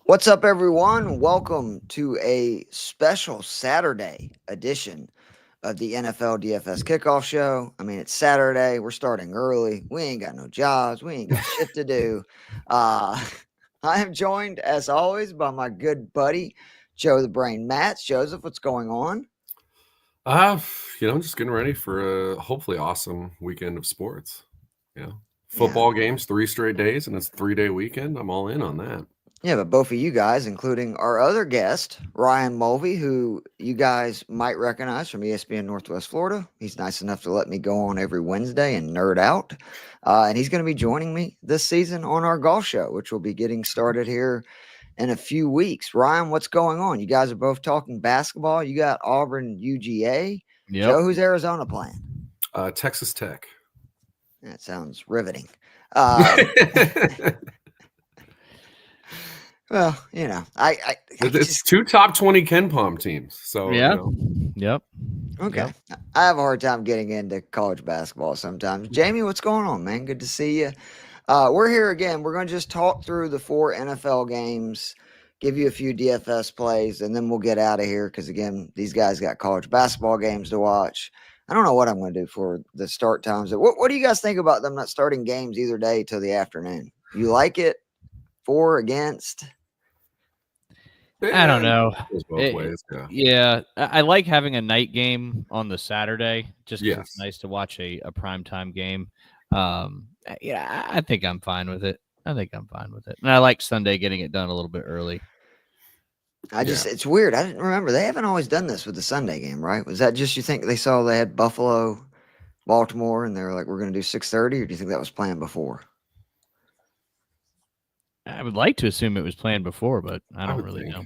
What's up, everyone? Welcome to a special Saturday edition of the NFL DFS Kickoff Show. I mean, it's Saturday. We're starting early. We ain't got no jobs. We ain't got shit to do. I am joined, as always, by my good buddy, Joe the Brain Matz. Joseph, what's going on? Just getting ready for a hopefully awesome weekend of sports. Football games, 3 straight days, and it's a 3-day weekend. I'm all in on that. Yeah, but both of you guys, including our other guest, Ryan Mulvey, who you guys might recognize from ESPN Northwest Florida. He's nice enough to let me go on every Wednesday and nerd out. And he's going to be joining me this season on our golf show, which will be getting started here in a few weeks. Ryan, what's going on? You guys are both talking basketball. You got Auburn UGA. Yep. Joe, who's Arizona playing? Texas Tech. That sounds riveting. Well, It's 2 top 20 Ken Palm teams. So yeah, yep. Okay. Yep. I have a hard time getting into college basketball sometimes. Jamie, what's going on, man? Good to see you. We're here again. We're going to just talk through the 4 NFL games, give you a few DFS plays, and then we'll get out of here because, again, these guys got college basketball games to watch. I don't know what I'm going to do for the start times. What do you guys think about them not starting games either day till the afternoon? You like it? For, against? I don't know. Both ways, yeah, I like having a night game on the Saturday. Just because it's nice to watch a primetime game. I think I'm fine with it. And I like Sunday getting it done a little bit early. It's weird. I didn't remember. They haven't always done this with the Sunday game, right? Was that just you think they saw they had Buffalo, Baltimore, and they were like, we're going to do 6:30, or do you think that was planned before? I would like to assume it was planned before, but I don't really know.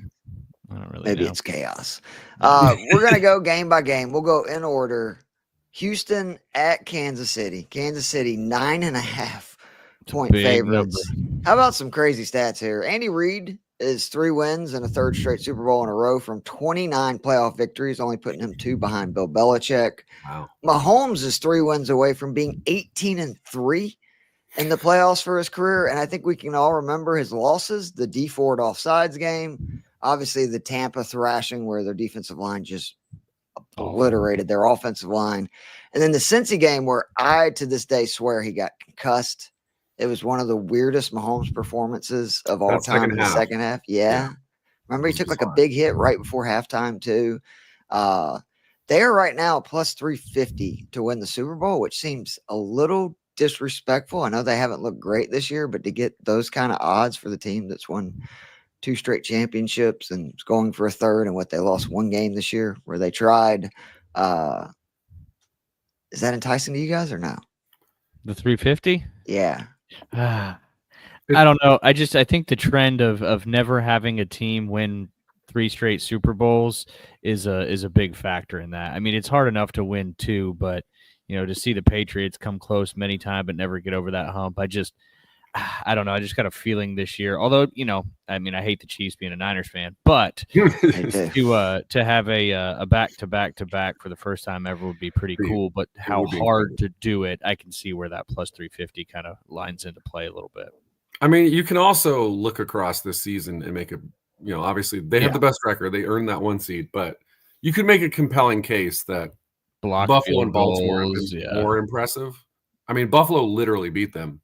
Maybe it's chaos. We're going to go game by game. We'll go in order. Houston at Kansas City. Kansas City, 9.5 point favorites. How about some crazy stats here? Andy Reid is 3 wins and a 3rd straight Super Bowl in a row from 29 playoff victories, only putting him 2 behind Bill Belichick. Wow. Mahomes is 3 wins away from being 18-3 in the playoffs for his career. And I think we can all remember his losses, the D Ford offsides game, obviously the Tampa thrashing where their defensive line just obliterated their offensive line. And then the Cincy game where I, to this day, swear he got concussed. It was one of the weirdest Mahomes performances of all time in the second half. Yeah. Remember he took like a big hit right before halftime too. They are right now plus 350 to win the Super Bowl, which seems a little disrespectful. I know they haven't looked great this year, but to get those kind of odds for the team that's won 2 straight championships and is going for a 3rd, and what they lost 1 game this year where they tried, is that enticing to you guys or no? The 350? Yeah. I don't know. I think the trend of never having a team win 3 straight Super Bowls is a big factor in that. I mean, it's hard enough to win 2, but to see the Patriots come close many times but never get over that hump, I don't know. I just got a feeling this year, although, I hate the Chiefs being a Niners fan, but to have a back-to-back for the first time ever would be pretty cool, but how hard to do it, I can see where that plus 350 kind of lines into play a little bit. I mean, you can also look across this season and make obviously they have the best record. They earned that 1 seed, but you could make a compelling case that Buffalo and Baltimore have been more impressive. I mean, Buffalo literally beat them.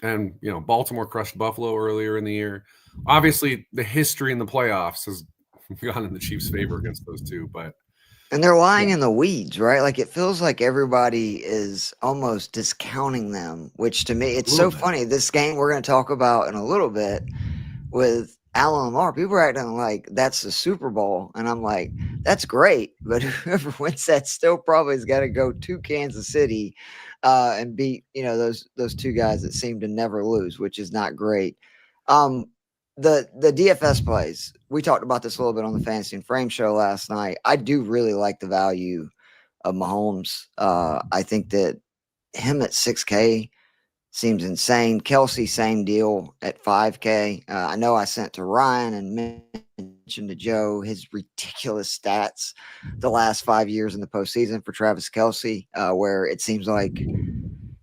And, Baltimore crushed Buffalo earlier in the year. Obviously, the history in the playoffs has gone in the Chiefs' favor against those two. And they're lying in the weeds, right? Like, it feels like everybody is almost discounting them, which to me, it's so funny. This game we're going to talk about in a little bit with Allen Lamar, people are acting like that's the Super Bowl. And I'm like, that's great. But whoever wins that still probably has got to go to Kansas City and beat, those 2 guys that seem to never lose, which is not great. The DFS plays, we talked about this a little bit on the Fantasy and Frame show last night. I do really like the value of Mahomes. I think that him at 6K seems insane. Kelsey, same deal at 5K. I know I sent to Ryan and mentioned to Joe his ridiculous stats the last 5 years in the postseason for Travis Kelsey, where it seems like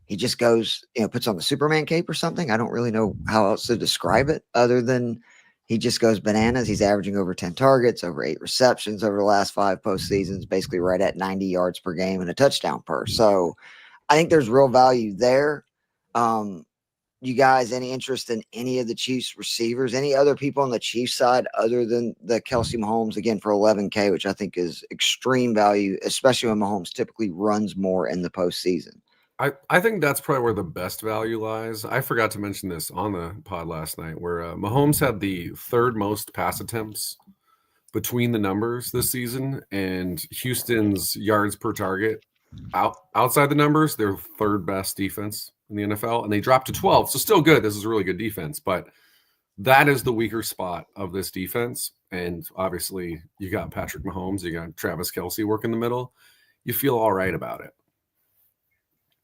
he just goes, puts on the Superman cape or something. I don't really know how else to describe it other than he just goes bananas. He's averaging over 10 targets, over 8 receptions over the last 5 postseasons, basically right at 90 yards per game and a touchdown per. So I think there's real value there. You guys, any interest in any of the Chiefs receivers, any other people on the Chiefs side other than the Kelsey Mahomes, again, for $11K, which I think is extreme value, especially when Mahomes typically runs more in the postseason? I think that's probably where the best value lies. I forgot to mention this on the pod last night, where Mahomes had the 3rd most pass attempts between the numbers this season, and Houston's yards per target outside the numbers, they're 3rd best defense in the NFL, and they dropped to 12. So still good. This is a really good defense, but that is the weaker spot of this defense. And obviously, you got Patrick Mahomes, you got Travis Kelce working the middle. You feel all right about it.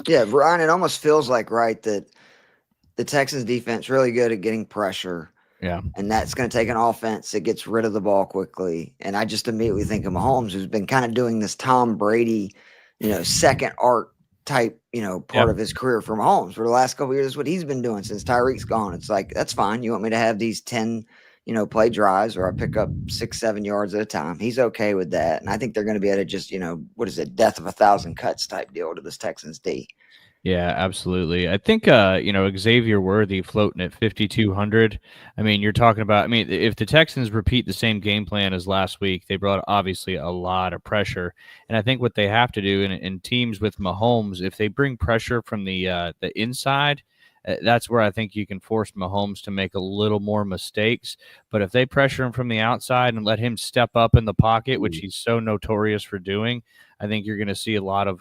Yeah, Ryan, it almost feels like, right, that the Texans defense really good at getting pressure. Yeah. And that's going to take an offense that gets rid of the ball quickly. And I just immediately think of Mahomes, who's been kind of doing this Tom Brady, second arc type, part of his career for Mahomes. For the last couple of years, that's what he's been doing since Tyreek's gone. It's like, that's fine. You want me to have these 10, play drives where I pick up 6-7 yards at a time. He's okay with that. And I think they're going to be able to just, what is it, death of 1,000 cuts type deal to this Texans D. Yeah, absolutely. I think, Xavier Worthy floating at 5,200. I mean, you're talking about, if the Texans repeat the same game plan as last week, they brought obviously a lot of pressure. And I think what they have to do in teams with Mahomes, if they bring pressure from the inside, that's where I think you can force Mahomes to make a little more mistakes. But if they pressure him from the outside and let him step up in the pocket, which he's so notorious for doing, I think you're going to see a lot of,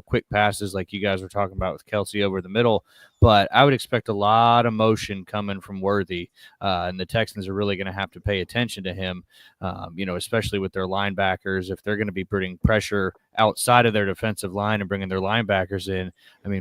quick passes like you guys were talking about with Kelce over the middle. But I would expect a lot of motion coming from Worthy, and the Texans are really going to have to pay attention to him, especially with their linebackers. If they're going to be putting pressure outside of their defensive line and bringing their linebackers in,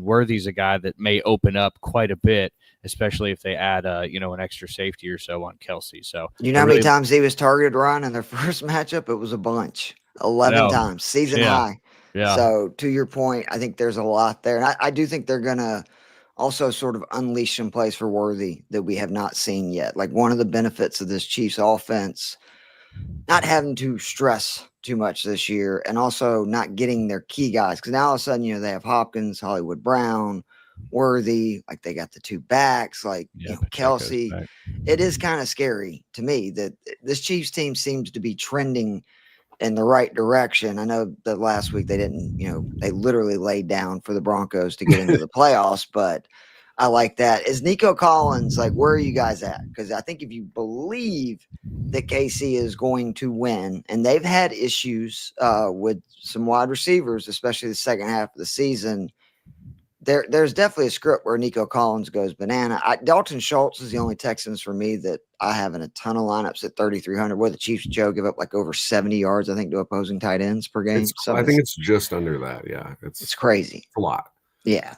Worthy's a guy that may open up quite a bit, especially if they add, an extra safety or so on Kelce. So how many times he was targeted, Ron, in their first matchup? It was a bunch. 11 times, season high. Yeah. So to your point, I think there's a lot there. And I do think they're going to also sort of unleash some plays for Worthy that we have not seen yet. Like one of the benefits of this Chiefs offense, not having to stress too much this year and also not getting their key guys. Because now all of a sudden, they have Hopkins, Hollywood Brown, Worthy, like they got the 2 backs, like Kelce. It is kind of scary to me that this Chiefs team seems to be trending in the right direction. I know that last week they didn't, they literally laid down for the Broncos to get into the playoffs, but I like that. Is Nico Collins, like, where are you guys at? Because I think if you believe that KC is going to win, and they've had issues with some wide receivers, especially the second half of the season, there's definitely a script where Nico Collins goes banana. Dalton Schultz is the only Texans for me that I have in a ton of lineups at 3,300, where the Chiefs, Joe, give up like over 70 yards, I think, to opposing tight ends per game. I think it's just under that. Yeah. It's crazy. It's a lot. Yeah.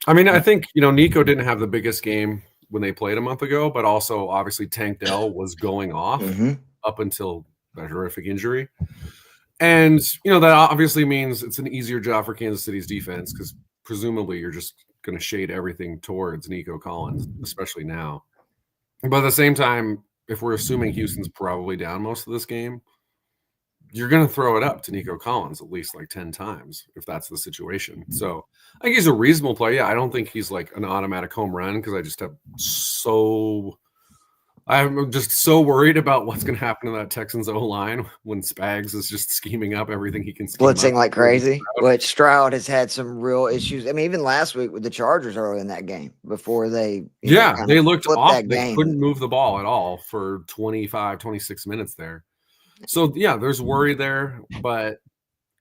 I think, Nico didn't have the biggest game when they played a month ago, but also obviously Tank Dell was going off up until that horrific injury. And, that obviously means it's an easier job for Kansas City's defense because presumably you're just going to shade everything towards Nico Collins, especially now. But at the same time, if we're assuming Houston's probably down most of this game, you're going to throw it up to Nico Collins at least like 10 times if that's the situation. So I think he's a reasonable player. Yeah, I don't think he's like an automatic home run because I'm just so worried about what's going to happen to that Texans O-line when Spags is just scheming up everything he can scheme blitzing up. Like crazy, which Stroud has had some real issues. Even last week with the Chargers early in that game before they they looked off. They couldn't move the ball at all for 25, 26 minutes there. So, yeah, there's worry there. But,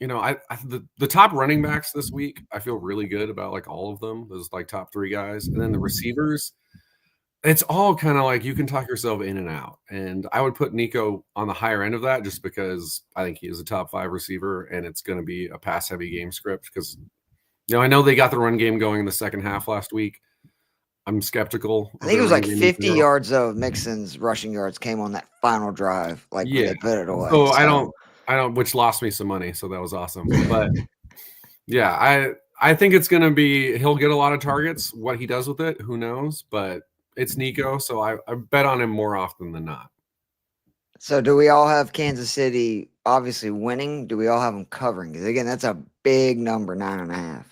the top running backs this week, I feel really good about, like, all of them. Those, like, top 3 guys. And then the receivers – it's all kind of like you can talk yourself in and out. And I would put Nico on the higher end of that just because I think he is a top 5 receiver and it's going to be a pass-heavy game script because, I know they got the run game going in the second half last week. I'm skeptical. I think it was like 50 yards of Mixon's rushing yards came on that final drive, when they put it away. So I don't, which lost me some money. So that was awesome. But, yeah, I think it's going to be – he'll get a lot of targets. What he does with it, who knows? But – it's Nico, so I bet on him more often than not. So do we all have Kansas City obviously winning? Do we all have them covering? Because again, that's a big number, 9.5.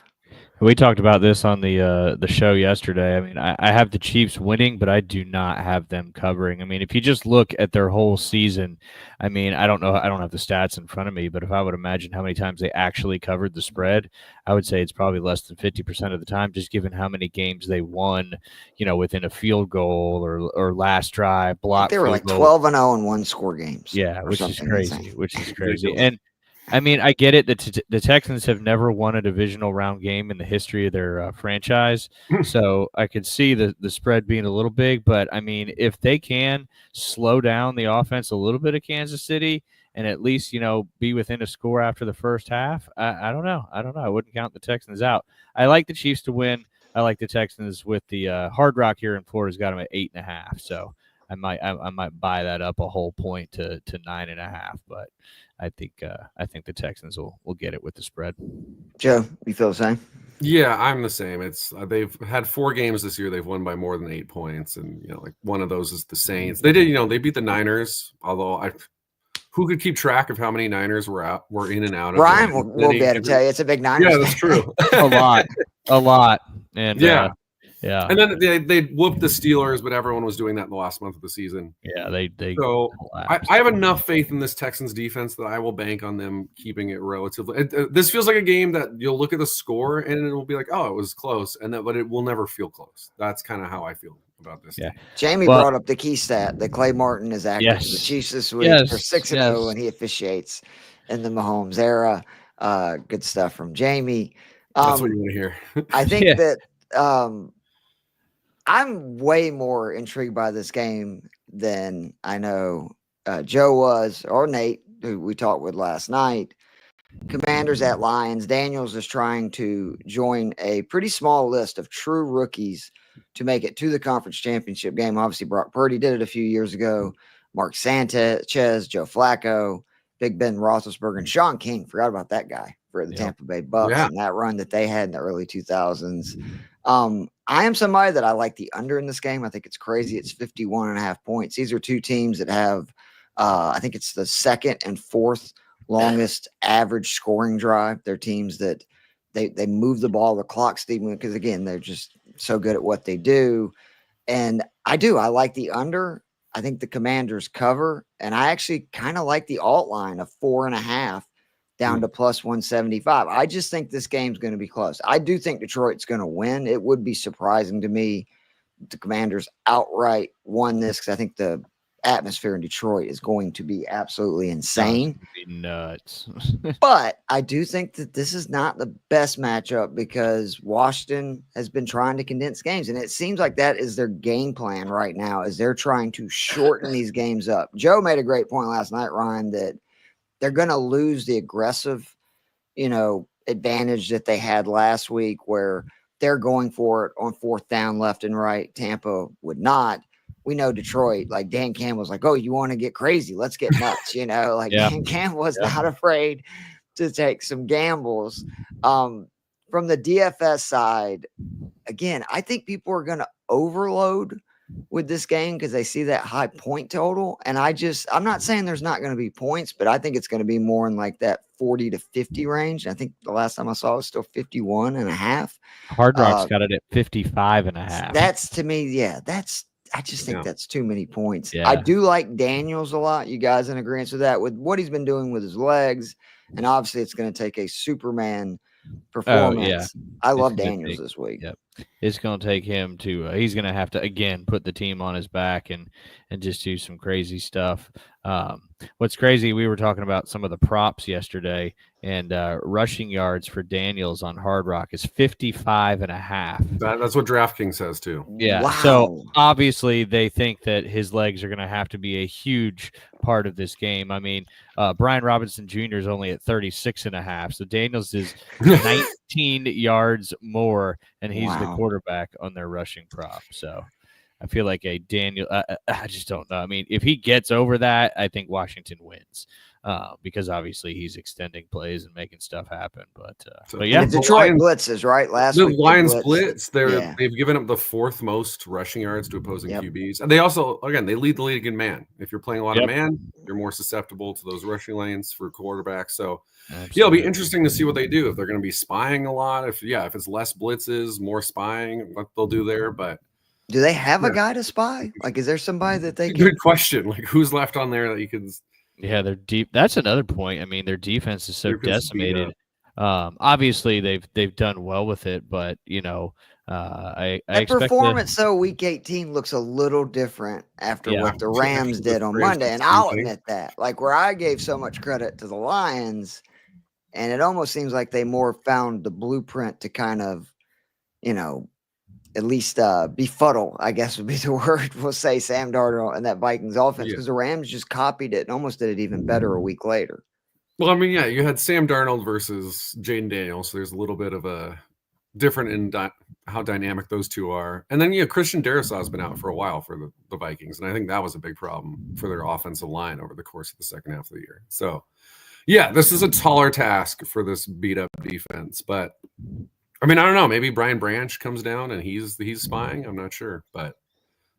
We talked about this on the show yesterday. I mean, I have the Chiefs winning, but I do not have them covering. I mean, if you just look at their whole season, I mean, I don't know, I don't have the stats in front of me, but if I would imagine how many times they actually covered the spread, I would say it's probably less than 50% of the time, just given how many games they won, within a field goal or last drive block. They were like 12-0 in one-score games. Yeah, which is crazy. And I mean, I get it that the Texans have never won a divisional round game in the history of their franchise, so I could see the spread being a little big. But I mean, if they can slow down the offense a little bit of Kansas City and at least be within a score after the first half, I don't know. I wouldn't count the Texans out. I like the Chiefs to win. I like the Texans with the Hard Rock here in Florida's got them at 8.5. So I might buy that up a whole point to 9.5, but I think the Texans will get it with the spread. Joe, you feel the same? Yeah, I'm the same. It's they've had 4 games this year. They've won by more than 8 points, and like one of those is the Saints. They did, they beat the Niners. Although who could keep track of how many Niners were in and out of? Ryan will be able to tell you. It's a big Niners. Yeah, that's true. a lot, and yeah. Yeah, and then they whooped the Steelers, but everyone was doing that in the last month of the season. Yeah, they. So I have enough faith in this Texans defense that I will bank on them keeping it relatively. This feels like a game that you'll look at the score and it will be like, oh, it was close, but it will never feel close. That's kind of how I feel about this. Yeah, game. Jamie brought up the key stat that Clay Martin is active for the Chiefs this week. They're 6-0, and he officiates in the Mahomes era. Good stuff from Jamie. That's what you want to hear. I think that. I'm way more intrigued by this game than I know Joe was, or Nate, who we talked with last night. Commanders at Lions. Daniels is trying to join a pretty small list of true rookies to make it to the conference championship game. Obviously, Brock Purdy did it a few years ago. Mark Sanchez, Joe Flacco, Big Ben Roethlisberger, and Sean King. Forgot about that guy for the Tampa Bay Bucks and that run that they had in the early 2000s. I am somebody that I like the under in this game. I think it's crazy. It's 51.5 points. These are two teams that have, I think it's the second and fourth longest average scoring drive. They're teams that they move the ball, the clock, Stephen, because again, they're just so good at what they do. And I like the under. I think the Commanders cover, and I actually kind of like the alt line of 4.5 down to plus 175. I just think this game's going to be close. I do think Detroit's going to win. It would be surprising to me if the Commanders outright won this, because I think the atmosphere in Detroit is going to be absolutely insane. Be nuts. But I do think that this is not the best matchup because Washington has been trying to condense games, and it seems like that is their game plan right now, is they're trying to shorten these games up. Joe made a great point last night, Ryan, that they're going to lose the aggressive, advantage that they had last week where they're going for it on 4th down left and right. Tampa would not. We know Detroit, like Dan Campbell's like, oh, you want to get crazy? Let's get nuts. Dan Campbell was not afraid to take some gambles. From the DFS side, again, I think people are going to overload with this game because they see that high point total. And I'm not saying there's not going to be points, but I think it's going to be more in like that 40 to 50 range. I think the last time I saw it was still 51.5. Hard Rock's got it at 55.5. That's to me. I just think that's too many points. Yeah. I do like Daniels a lot. You guys in agreement with that, with what he's been doing with his legs. And obviously it's going to take a Superman performance. I love Daniels this week. Yep. It's going to take him to he's going to have to again put the team on his back and just do some crazy stuff. What's crazy, we were talking about some of the props yesterday, and rushing yards for Daniels on Hard Rock is 55.5. That's what DraftKings says too. Yeah. Wow. So obviously they think that his legs are going to have to be a huge part of this game. I mean, Brian Robinson Jr. is only at 36.5. So Daniels is 19 yards more, and he's the quarterback on their rushing prop. So I feel like I just don't know. I mean, if he gets over that, I think Washington wins. because obviously he's extending plays and making stuff happen. But yeah, Detroit blitzes right last week. The Lions blitz. They've given up the 4th most rushing yards to opposing QBs, and they also they lead the league in man. If you're playing a lot of man, you're more susceptible to those rushing lanes for quarterbacks. So it'll be interesting to see what they do if they're going to be spying a lot. If it's less blitzes, more spying, what they'll do there. But do they have a guy to spy? Like, is there somebody that they? Good question. Like, who's left on there that you can? Yeah, they're deep. That's another point. I mean, their defense is so decimated. Obviously, they've done well with it, but I expect performance though week 18 looks a little different after what the Rams did on Monday, and I'll admit that. Like, where I gave so much credit to the Lions, and it almost seems like they more found the blueprint to kind of, at least befuddle, I guess would be the word. We'll say Sam Darnold and that Vikings offense, because the Rams just copied it and almost did it even better a week later. Well, I mean, you had Sam Darnold versus Jaden Daniels, so there's a little bit of a different in how dynamic those two are. And then Christian Darrisaw has been out for a while for the Vikings, and I think that was a big problem for their offensive line over the course of the second half of the year. So, this is a taller task for this beat-up defense, but I mean, I don't know. Maybe Brian Branch comes down and he's spying. I'm not sure, but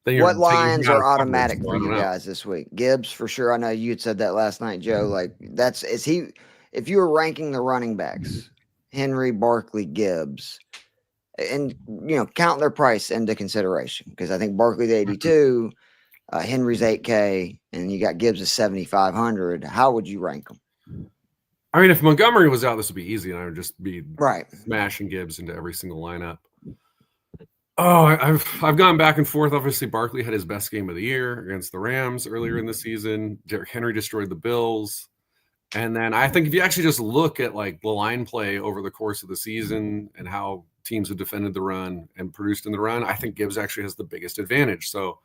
what Lions are automatic for you guys this week? Gibbs for sure. I know you had said that last night, Joe. Like, if you were ranking the running backs, Henry, Barkley, Gibbs, and count their price into consideration, because I think Barkley's 82, Henry's 8K, and you got Gibbs at 7,500. How would you rank them? I mean, if Montgomery was out, this would be easy, and I would just be smashing Gibbs into every single lineup. Oh, I've gone back and forth. Obviously, Barkley had his best game of the year against the Rams earlier in the season. Derrick Henry destroyed the Bills. And then I think if you actually just look at like the line play over the course of the season and how teams have defended the run and produced in the run, I think Gibbs actually has the biggest advantage. So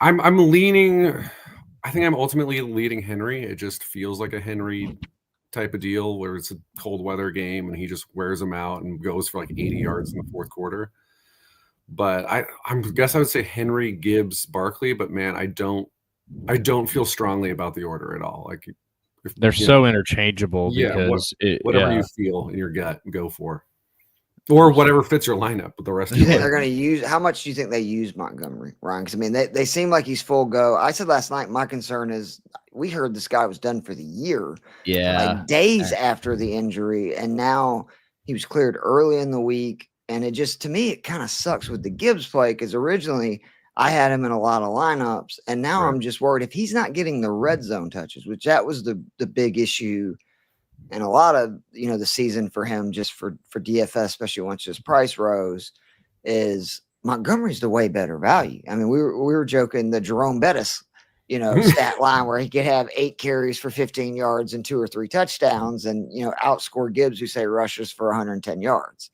I'm leaning. I think I'm ultimately leading Henry. It just feels like a Henry type of deal where it's a cold weather game and he just wears them out and goes for like 80 yards in the fourth quarter. But I guess I would say Henry, Gibbs, Barkley. But man, I don't feel strongly about the order at all. Like they're so interchangeable. Because whatever you feel in your gut, go for. Or whatever fits your lineup with the rest of they're going to use. How much do you think they use Montgomery, Ryan? Because I mean, they seem like he's full go. I said last night, my concern is we heard this guy was done for the year. Yeah, like days after the injury, and now he was cleared early in the week. And it just, to me, it kind of sucks with the Gibbs play, because originally I had him in a lot of lineups, and now I'm just worried if he's not getting the red zone touches, which that was the big issue. And a lot of, the season for him, just for DFS, especially once his price rose, is Montgomery's the way better value. I mean, we were joking the Jerome Bettis, stat line where he could have 8 carries for 15 yards and 2 or 3 touchdowns and, outscore Gibbs, who say rushes for 110 yards.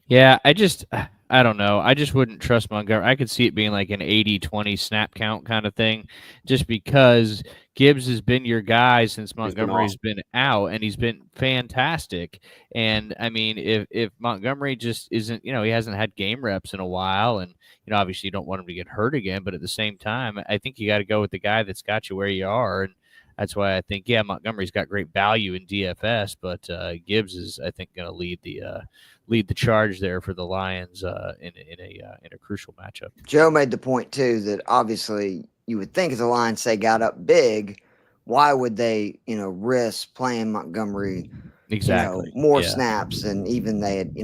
Yeah, I don't know. I just wouldn't trust Montgomery. I could see it being like an 80-20 snap count kind of thing, just because Gibbs has been your guy since Montgomery's been out, and he's been fantastic. And I mean, if Montgomery just isn't, he hasn't had game reps in a while, and obviously you don't want him to get hurt again, but at the same time, I think you got to go with the guy that's got you where you are. And that's why I think, Montgomery's got great value in DFS, but Gibbs is, I think, going to lead the charge there for the Lions in a crucial matchup. Joe made the point too that obviously you would think if the Lions say got up big, why would they risk playing Montgomery more snaps than even they had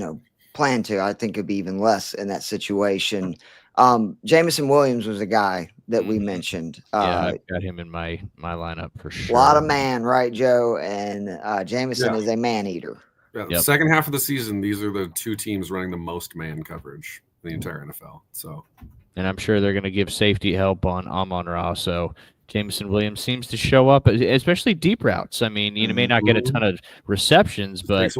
planned to? I think it'd be even less in that situation. Jameson Williams was a guy that we mentioned. I got him in my lineup for sure. A lot of man, right, Joe? And Jameson is a man eater. Yeah, the second half of the season, these are the two teams running the most man coverage in the entire NFL. So, and I'm sure they're going to give safety help on Amon-Ra. So Jameson Williams seems to show up, especially deep routes. I mean, may not get a ton of receptions, but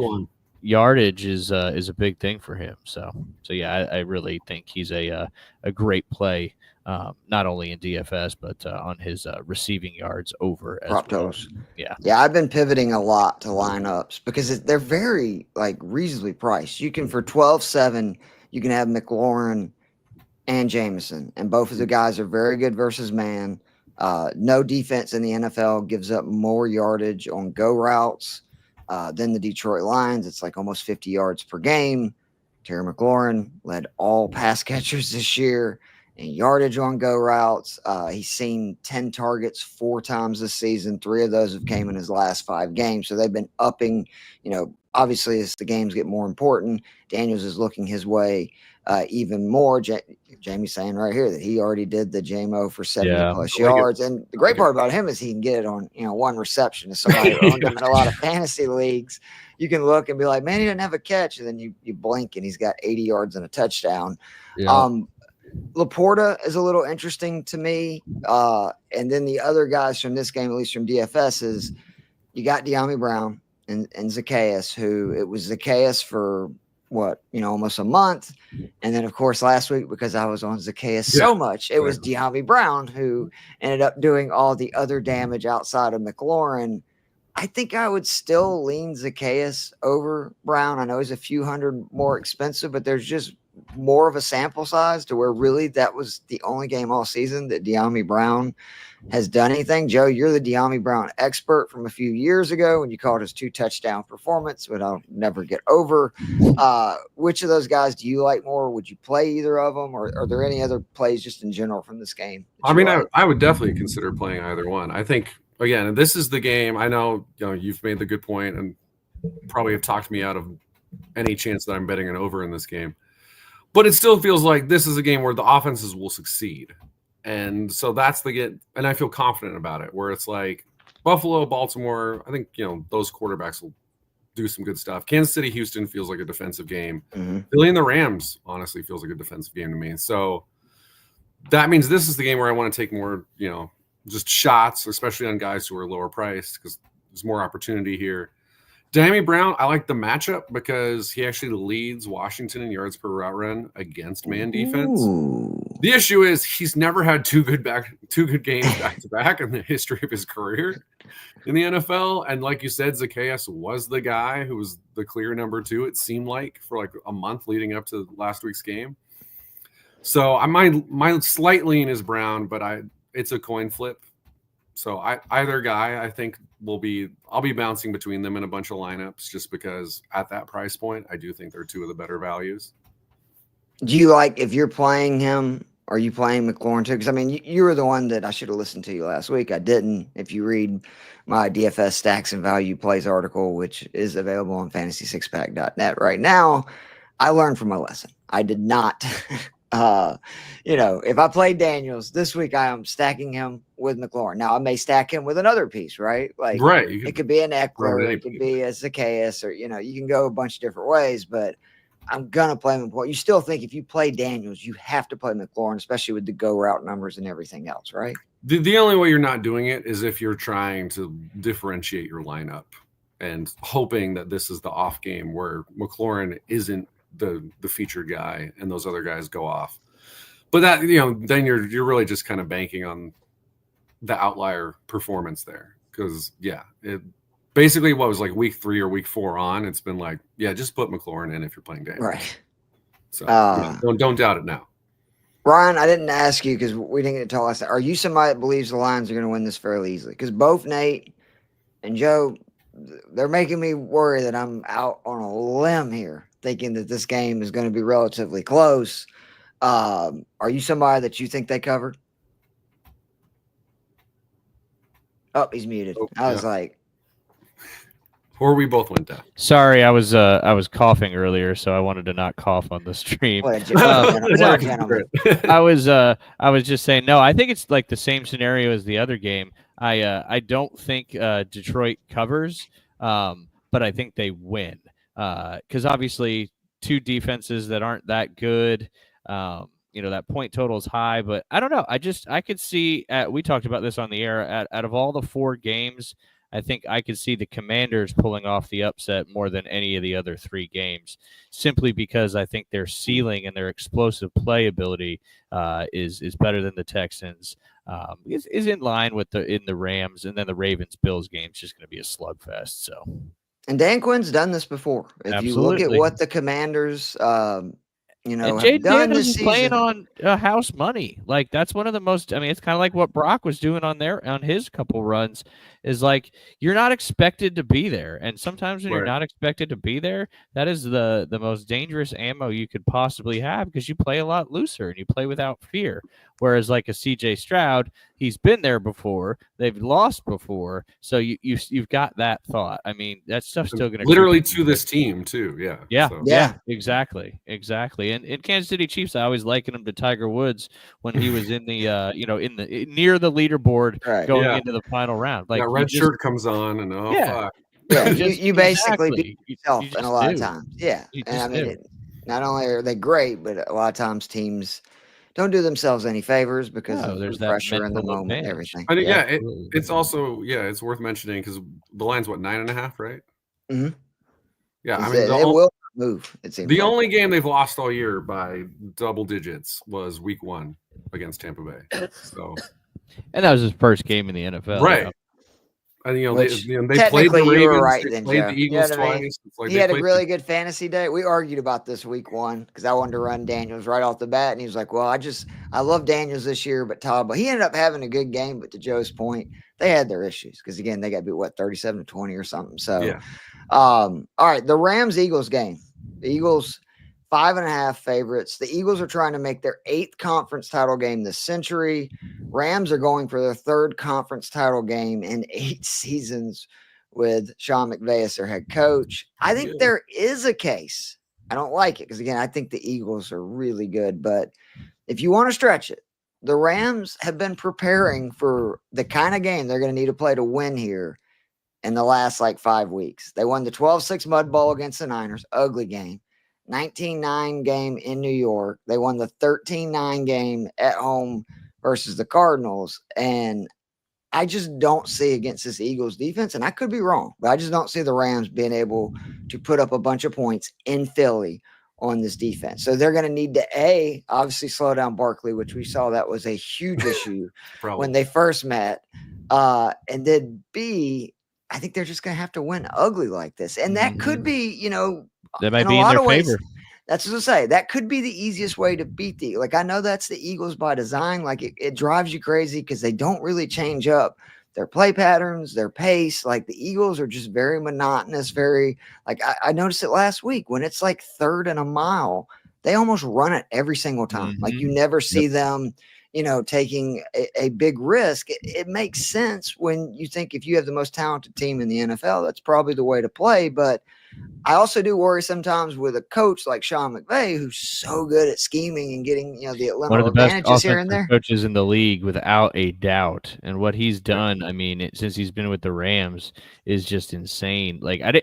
yardage is a big thing for him. So yeah, I really think he's a great play. Not only in DFS, but on his receiving yards over as well. Yeah, I've been pivoting a lot to lineups because they're very reasonably priced. You can for 12.7, you can have McLaurin and Jameson, and both of the guys are very good versus man. No defense in the NFL gives up more yardage on go routes than the Detroit Lions. It's like almost 50 yards per game. Terry McLaurin led all pass catchers this year in yardage on go routes. He's seen 10 targets 4 times this season. 3 of those have came in his last 5 games. So they've been upping, obviously as the games get more important, Daniels is looking his way even more. Jamie's saying right here that he already did the JMO for 70 plus yards. And the great part about him is he can get it on, one reception. As somebody who owned him in a lot of fantasy leagues, you can look and be like, man, he didn't have a catch. And then you blink and he's got 80 yards and a touchdown. Yeah. Laporta is a little interesting to me. And then the other guys from this game, at least from DFS, is you got De'Ami Brown and Zacchaeus, who it was Zacchaeus for almost a month. And then, of course, last week, because I was on Zacchaeus so much, it was De'Ami Brown who ended up doing all the other damage outside of McLaurin. I think I would still lean Zacchaeus over Brown. I know he's a few hundred more expensive, but there's just more of a sample size to where really that was the only game all season that De'Ami Brown has done anything. Joe, you're the De'Ami Brown expert from a few years ago when you called his 2 touchdown performance, but I'll never get over. Which of those guys do you like more? Would you play either of them, or are there any other plays just in general from this game? I mean, I would definitely consider playing either one. I think, again, this is the game. I know, you've made the good point and probably have talked me out of any chance that I'm betting an over in this game. But it still feels like this is a game where the offenses will succeed. And so that's and I feel confident about it, where it's like Buffalo, Baltimore, I think, those quarterbacks will do some good stuff. Kansas City, Houston feels like a defensive game. Mm-hmm. Philly and the Rams honestly feels like a defensive game to me. So that means this is the game where I want to take more, just shots, especially on guys who are lower priced, because there's more opportunity here. De'Ami Brown, I like the matchup because he actually leads Washington in yards per route run against man defense. Ooh. The issue is he's never had two good games back to back in the history of his career in the NFL. And like you said, Zacchaeus was the guy who was the clear number 2, it seemed like, for like a month leading up to last week's game. So my slight lean is Brown, but it's a coin flip. So either guy, I think, I'll be bouncing between them in a bunch of lineups just because at that price point, I do think they're 2 of the better values. Do you if you're playing him, are you playing McLaurin too? Because, I mean, you were the one that I should have listened to you last week. I didn't. If you read my DFS Stacks and Value Plays article, which is available on fantasy6pack.net right now, I learned from my lesson. I did not if I play Daniels this week, I am stacking him with McLaurin. Now I may stack him with another piece, right? It could be an Eckler, it could be a Zacchaeus, or you can go a bunch of different ways. But I'm gonna play McLaurin. You still think if you play Daniels, you have to play McLaurin, especially with the go route numbers and everything else, right? The only way you're not doing it is if you're trying to differentiate your lineup and hoping that this is the off game where McLaurin isn't the featured guy and those other guys go off. But that, then you're really just kind of banking on the outlier performance there. Because it basically what was like week 3 or week 4 on, it's been like, just put McLaurin in if you're playing Daniels. Right. So don't doubt it now. Ryan, I didn't ask you because we didn't get to tell us. Are you somebody that believes the Lions are going to win this fairly easily? Because both Nate and Joe, they're making me worry that I'm out on a limb here, thinking that this game is going to be relatively close. Are you somebody that you think they covered? Oh, he's muted. I was like, or we both went down. Sorry, I was coughing earlier, so I wanted to not cough on the stream. What a gentleman. I was just saying, no, I think it's like the same scenario as the other game. I don't think Detroit covers, but I think they win. Because obviously 2 defenses that aren't that good, that point total is high, but I don't know. I could see, we talked about this on the air, out of all the 4 games, I think I could see the Commanders pulling off the upset more than any of the other 3 games, simply because I think their ceiling and their explosive playability is better than the Texans. Is in line with the Rams, and then the Ravens-Bills game is just going to be a slugfest. So. And Dan Quinn's done this before. If you look at what the Commanders, and have Jaden done Daniels this is playing season. on house money. Like that's one of the most. I mean, it's kind of like what Brock was doing on his couple runs. Is like you're not expected to be there, and sometimes when you're not expected to be there, that is the most dangerous ammo you could possibly have because you play a lot looser and you play without fear. Whereas like a CJ Stroud, he's been there before, they've lost before, so you've got that thought. I mean, that stuff's still going to literally to this team too. Yeah, exactly. And in Kansas City Chiefs, I always liken him to Tiger Woods when he was in the near the leaderboard going into the final round. Like that red shirt comes on and fuck. Yeah, you basically beat yourself you in a lot of times. Yeah, and I mean, not only are they great, but a lot of times teams don't do themselves any favors because of the pressure in the moment and everything. I mean, it's also it's worth mentioning because the line's what 9.5, right? Mm-hmm. Yeah, I mean, it will move. It seems the only game they've lost all year by double digits was Week 1 against Tampa Bay. So, and that was his first game in the NFL, right? And they played the Ravens, right they then, played Joe. the Eagles twice. He had a really good fantasy day. We argued about this Week 1 because I wanted to run Daniels right off the bat, and he was like, "Well, I love Daniels this year, but he ended up having a good game. But to Joe's point, they had their issues because again, they got beat 37-20 or something. So, all right, the Rams-Eagles game. The Eagles 5.5 favorites. The Eagles are trying to make their 8th conference title game this century. Rams are going for their 3rd conference title game in 8 seasons with Sean McVay as their head coach. I think there is a case. I don't like it because, again, I think the Eagles are really good. But if you want to stretch it, the Rams have been preparing for the kind of game they're going to need to play to win here in the last 5 weeks. They won the 12-6 Mud Bowl against the Niners, ugly game. 19-9 game in New York. They won the 13-9 game at home versus the Cardinals. And I just don't see against this Eagles defense, and I could be wrong, but I just don't see the Rams being able to put up a bunch of points in Philly on this defense. So they're going to need to, obviously slow down Barkley, which we saw that was a huge issue when they first met. And then B, I think they're just going to have to win ugly like this. And that could be, that might be in their favor. That's what I say. That could be the easiest way to beat the. I know that's the Eagles by design. It drives you crazy because they don't really change up their play patterns, their pace. The Eagles are just very monotonous. Very I noticed it last week when it's 3rd and a mile, they almost run it every single time. You never see them, taking a big risk. It makes sense when you think if you have the most talented team in the NFL, that's probably the way to play. But I also do worry sometimes with a coach like Sean McVay, who's so good at scheming and getting, the one of the best here and there. Coaches in the league, without a doubt. And what he's done, I mean, since he's been with the Rams, is just insane.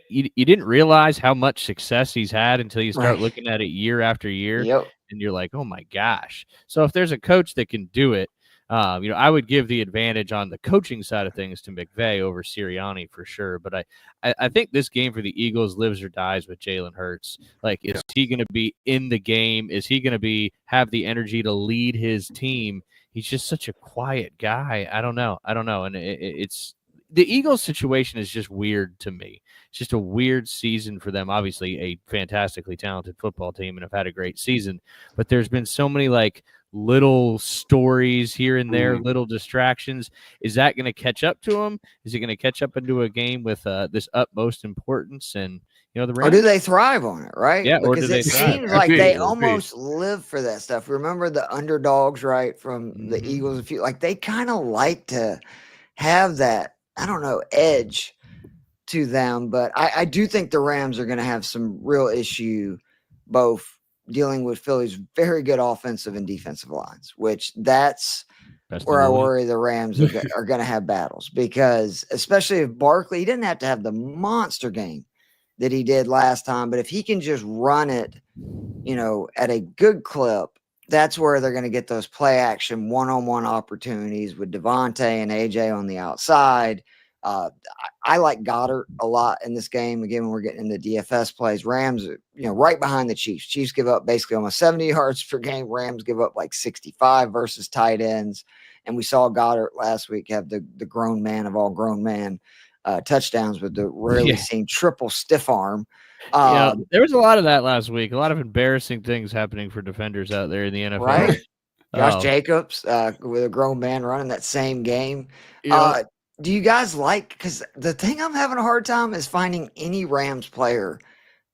You didn't realize how much success he's had until you start looking at it year after year, and you're like, oh my gosh. So if there's a coach that can do it, I would give the advantage on the coaching side of things to McVay over Sirianni for sure. But I think this game for the Eagles lives or dies with Jalen Hurts. Is he going to be in the game? Is he going to have the energy to lead his team? He's just such a quiet guy. I don't know. And it's the Eagles situation is just weird to me. It's just a weird season for them. Obviously, a fantastically talented football team and have had a great season. But there's been so many little stories here and there, little distractions. Is that going to catch up to them? Is it going to catch up into a game with this utmost importance? And the Rams, or do they thrive on it? Right? Yeah, because or do they seems like they almost live for that stuff. Remember the underdogs, right? From the Eagles, they kind of like to have that, I don't know, edge to them. But I do think the Rams are going to have some real issue, both dealing with Philly's very good offensive and defensive lines, which that's where I worry the Rams are going to have battles, because especially if Barkley, he didn't have to have the monster game that he did last time, but if he can just run it, at a good clip, that's where they're going to get those play action one-on-one opportunities with Devontae and AJ on the outside. I like Goddard a lot in this game. Again, when we're getting into DFS plays, Rams, right behind the Chiefs. Chiefs give up basically almost 70 yards per game. Rams give up 65 versus tight ends. And we saw Goddard last week have the grown man of all grown man touchdowns with the rarely seen triple stiff arm There was a lot of that last week. A lot of embarrassing things happening for defenders out there in the NFL. Right? Josh Jacobs with a grown man running that same game. Do you guys like, because the thing I'm having a hard time is finding any Rams player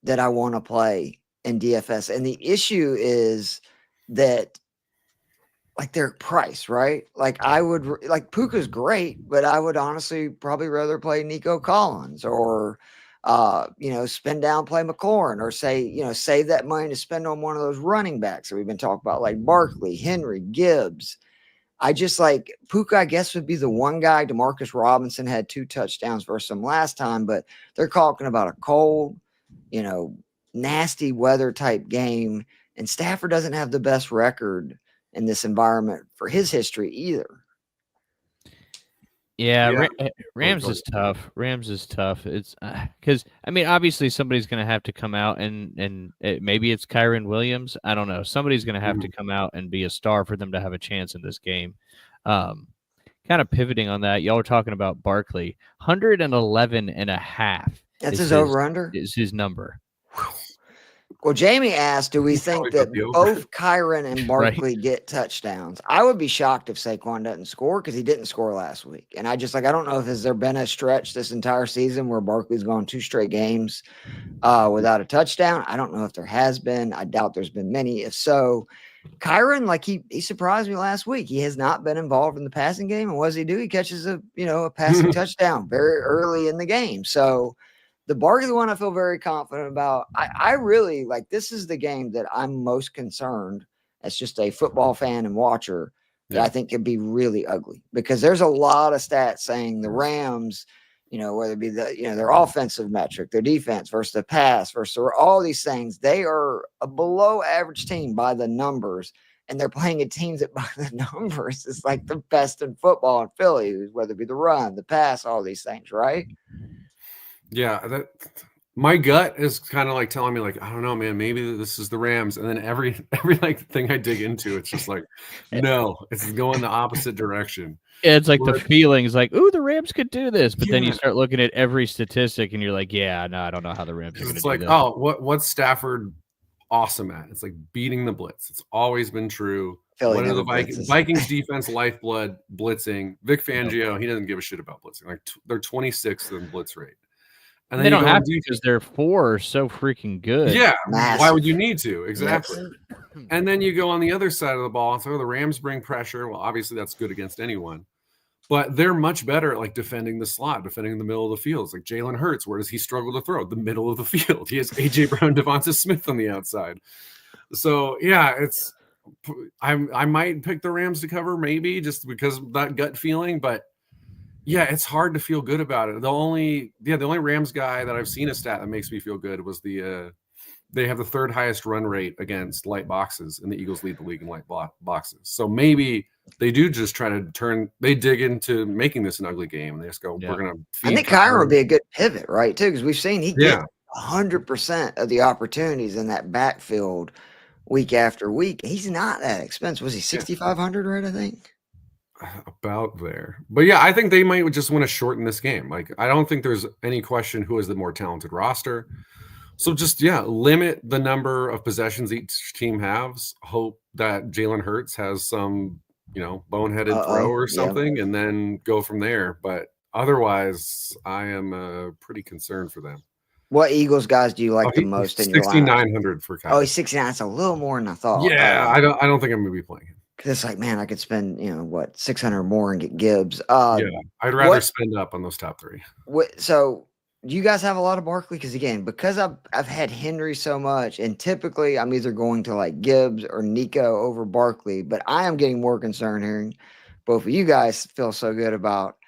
that I want to play in DFS. And the issue is that, like, their price, right? Like, Puka's great, but I would honestly probably rather play Nico Collins or, spend down, play McLaurin, or save that money to spend on one of those running backs that we've been talking about, like Barkley, Henry, Gibbs. I just like Puka, I guess, would be the one guy. DeMarcus Robinson had 2 touchdowns versus him last time, but they're talking about a cold, nasty weather type game. And Stafford doesn't have the best record in this environment for his history either. Yeah. Rams is tough. It's because, obviously somebody's going to have to come out and maybe it's Kyron Williams. I don't know. Somebody's going to have to come out and be a star for them to have a chance in this game. Kind of pivoting on that, y'all were talking about Barkley. 111.5. That's his over-under? Is his number. Well, Jamie asked, do we think that both Kyron and Barkley get touchdowns? I would be shocked if Saquon doesn't score because he didn't score last week. And I don't know if has there been a stretch this entire season where Barkley's gone 2 straight games without a touchdown. I don't know if there has been. I doubt there's been many. If so, Kyron, he surprised me last week. He has not been involved in the passing game. And what does he do? He catches a passing touchdown very early in the game. So the Barkley one I feel very confident about. I really like, this is the game that I'm most concerned as just a football fan and watcher that I think could be really ugly, because there's a lot of stats saying the Rams, whether it be their offensive metric, their defense versus the pass versus all these things, they are a below average team by the numbers. And they're playing a team that by the numbers is like the best in football in Philly, whether it be the run, the pass, all these things, right? Yeah, my gut is kind of like telling me, like, I don't know, man, maybe this is the Rams. And then every thing I dig into, it's just like, no, it's going the opposite direction. Yeah, it's like the feelings like, ooh, the Rams could do this. But then you start looking at every statistic and you're like, yeah, no, I don't know how the Rams are going to do this. It's like, what's Stafford awesome at? It's like beating the blitz. It's always been true. What are the Vikings defense lifeblood blitzing? Vic Fangio, he doesn't give a shit about blitzing. Like they're 26th in blitz rate. And they don't have to because their 4 are so freaking good. Yeah. Massive. Why would you need to? Exactly. And then you go on the other side of the ball and say, the Rams bring pressure. Well, obviously that's good against anyone. But they're much better at like defending the slot, defending the middle of the field. It's like Jalen Hurts. Where does he struggle to throw? The middle of the field. He has A.J. Brown, Devonta Smith on the outside. So, yeah, I might pick the Rams to cover maybe just because of that gut feeling. But yeah, it's hard to feel good about it. The only Rams guy that I've seen a stat that makes me feel good was they have the 3rd highest run rate against light boxes, and the Eagles lead the league in light boxes. So maybe they do just try to they dig into making this an ugly game, and they just go, we're going to. I think Kyron would be a good pivot, right, too, because we've seen he gets 100% of the opportunities in that backfield week after week. He's not that expensive. Was he 6,500, right, I think? About there. But yeah, I think they might just want to shorten this game. Like, I don't think there's any question who is the more talented roster. So just, limit the number of possessions each team has. Hope that Jalen Hurts has some, boneheaded throw or something, and then go from there. But otherwise, I am pretty concerned for them. What Eagles guys do you like the most in your lineup? 6,900 for Kyle. Oh, he's 69. That's a little more than I thought. Yeah, I don't think I'm going to be playing him. It's like, man, I could spend, 600 more and get Gibbs. I'd rather spend up on those top 3. So do you guys have a lot of Barkley? Because I've had Henry so much, and typically I'm either going to like Gibbs or Nico over Barkley, but I am getting more concerned hearing both of you guys feel so good about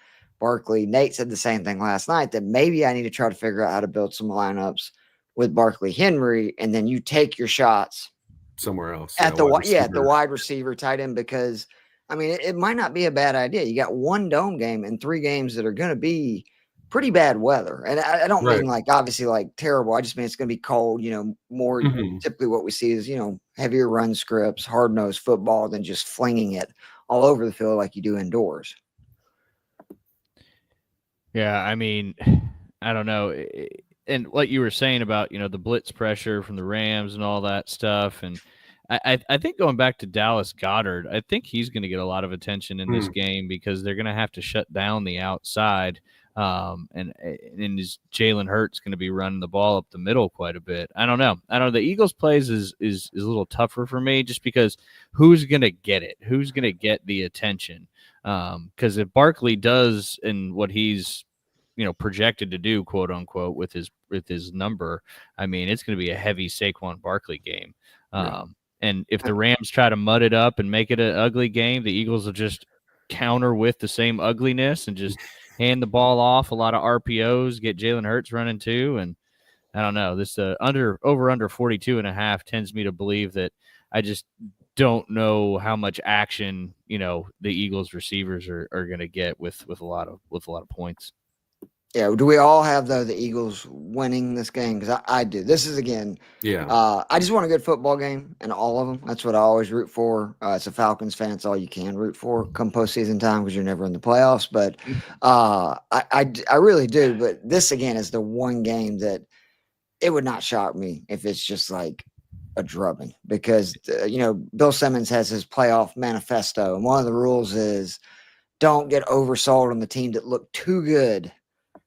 Barkley. Nate said the same thing last night, that maybe I need to try to figure out how to build some lineups with Barkley Henry, and then you take your shots somewhere else at the wide receiver, tight end, because it might not be a bad idea. You got one dome game and 3 games that are going to be pretty bad weather, and I don't mean like obviously like terrible. I just mean it's going to be cold. More typically what we see is heavier run scripts, hard nosed football than just flinging it all over the field like you do indoors. Yeah, I don't know. and what you were saying about, the blitz pressure from the Rams and all that stuff. And I think going back to Dallas Goedert, I think he's going to get a lot of attention in this game because they're going to have to shut down the outside. And is Jalen Hurts going to be running the ball up the middle quite a bit? I don't know. The Eagles plays is a little tougher for me just because who's going to get it? Who's going to get the attention? Because if Barkley does and what he's projected to do, quote unquote, with his number, I mean, it's going to be a heavy Saquon Barkley game. And if the Rams try to mud it up and make it an ugly game, the Eagles will just counter with the same ugliness and just hand the ball off, a lot of RPOs, get Jalen Hurts running too. And I don't know, this under 42.5 tends me to believe that I just don't know how much action, the Eagles receivers are going to get with a lot of points. Yeah, do we all have, though, the Eagles winning this game? Because I do. This is, again, I just want a good football game in all of them. That's what I always root for. As a Falcons fan, it's all you can root for come postseason time because you're never in the playoffs. But I really do. But this, again, is the one game that it would not shock me if it's just like a drubbing. Because, Bill Simmons has his playoff manifesto. And one of the rules is don't get oversold on the team that looked too good